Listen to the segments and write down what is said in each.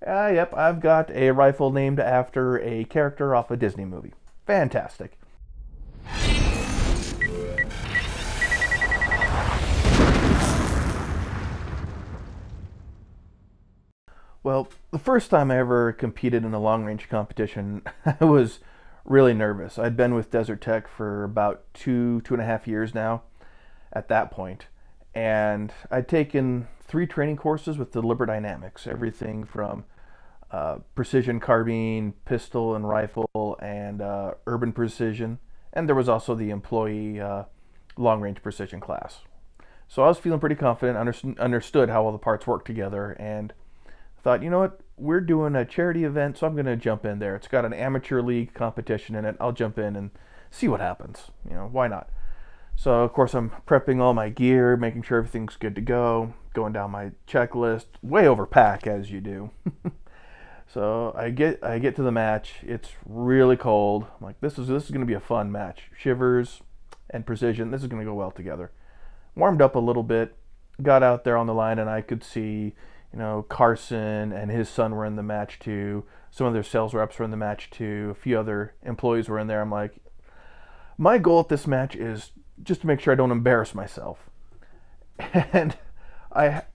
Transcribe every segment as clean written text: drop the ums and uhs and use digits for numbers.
Yep, I've got a rifle named after a character off a Disney movie. Fantastic. Well, the first time I ever competed in a long range competition, I was really nervous. I'd been with Desert Tech for about 2.5 years now at that point, and I'd taken 3 training courses with Deliberate Dynamics, everything from precision carbine, pistol and rifle, and urban precision, and there was also the employee long range precision class. So I was feeling pretty confident, understood how all the parts work together, and thought, you know what, we're doing a charity event, so I'm going to jump in there. It's got an amateur league competition in it. I'll jump in and see what happens. Why not? So, of course, I'm prepping all my gear, making sure everything's good to go, going down my checklist, way over pack as you do. So I get to the match. It's really cold. I'm like, this is going to be a fun match. Shivers and precision. This is going to go well together. Warmed up a little bit, got out there on the line, and I could see, Carson and his son were in the match too. Some of their sales reps were in the match too. A few other employees were in there. I'm like, my goal at this match is just to make sure I don't embarrass myself. And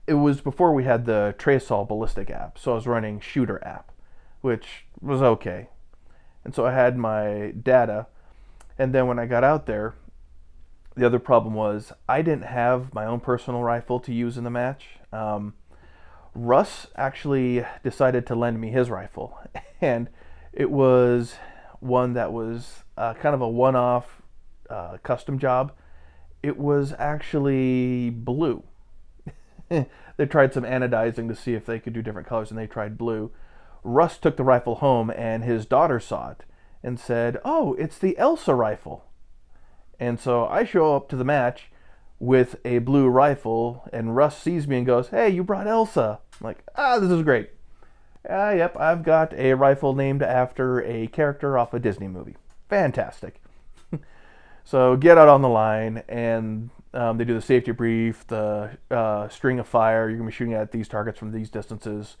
it was before we had the Traceall ballistic app, so I was running Shooter app, which was okay. And so I had my data, and then when I got out there, the other problem was I didn't have my own personal rifle to use in the match. Russ actually decided to lend me his rifle, and it was one that was kind of a one-off custom job. It was actually blue. They tried some anodizing to see if they could do different colors, and they tried blue. Russ took the rifle home, and his daughter saw it and said, "Oh, it's the Elsa Rifle." And so I show up to the match with a blue rifle, and Russ sees me and goes, "Hey, you brought Elsa." I'm like, this is great. Yep, I've got a rifle named after a character off a Disney movie. Fantastic. So get out on the line, and they do the safety brief, the string of fire. You're going to be shooting at these targets from these distances.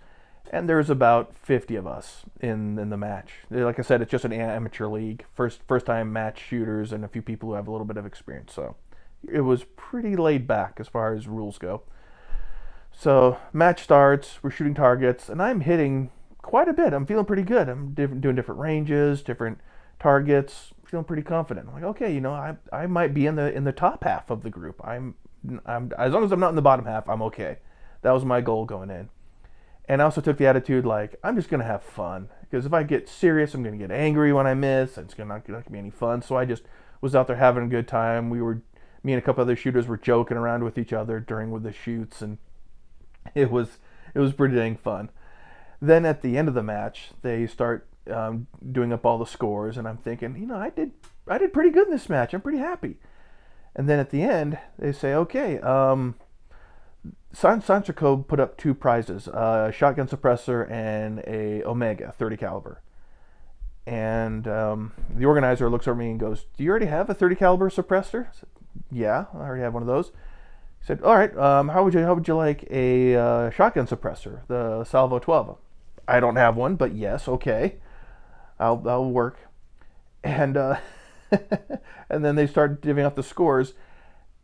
And there's about 50 of us in the match. Like I said, it's just an amateur league. First time match shooters and a few people who have a little bit of experience. So it was pretty laid back as far as rules go. So match starts, we're shooting targets, and I'm hitting quite a bit. I'm feeling pretty good. I'm doing different ranges, different targets, feeling pretty confident. I'm like, okay, I might be in the top half of the group. I'm as long as I'm not in the bottom half, I'm okay. That was my goal going in. And I also took the attitude like, I'm just going to have fun. Because if I get serious, I'm going to get angry when I miss. It's not going to be any fun. So I just was out there having a good time. Me and a couple other shooters were joking around with each other during the shoots, and it was pretty dang fun. Then at the end of the match, they start doing up all the scores, and I'm thinking, I did pretty good in this match. I'm pretty happy. And then at the end, they say, okay, Santrico put up 2 prizes, a shotgun suppressor and a Omega 30 caliber. And the organizer looks over me and goes, "Do you already have a 30 caliber suppressor?" I said, "Yeah, I already have one of those." He said, "All right, how would you like a shotgun suppressor, the Salvo 12?" "I don't have one, but yes, okay, I'll work." And and then they start divvying up the scores.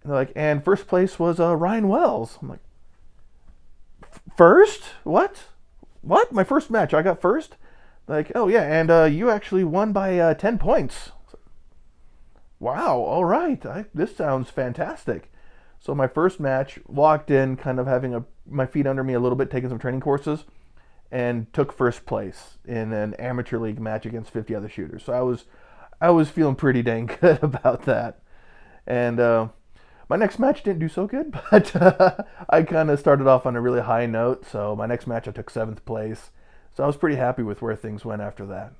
And they're like, and first place was Ryan Wells. I'm like, first? What? My first match, I got first? Like, oh yeah, and you actually won by 10 points. Wow, all right, this sounds fantastic. So my first match, walked in kind of having my feet under me a little bit, taking some training courses, and took first place in an amateur league match against 50 other shooters. So I was feeling pretty dang good about that. And my next match didn't do so good, but I kind of started off on a really high note. So my next match I took 7th place. So I was pretty happy with where things went after that.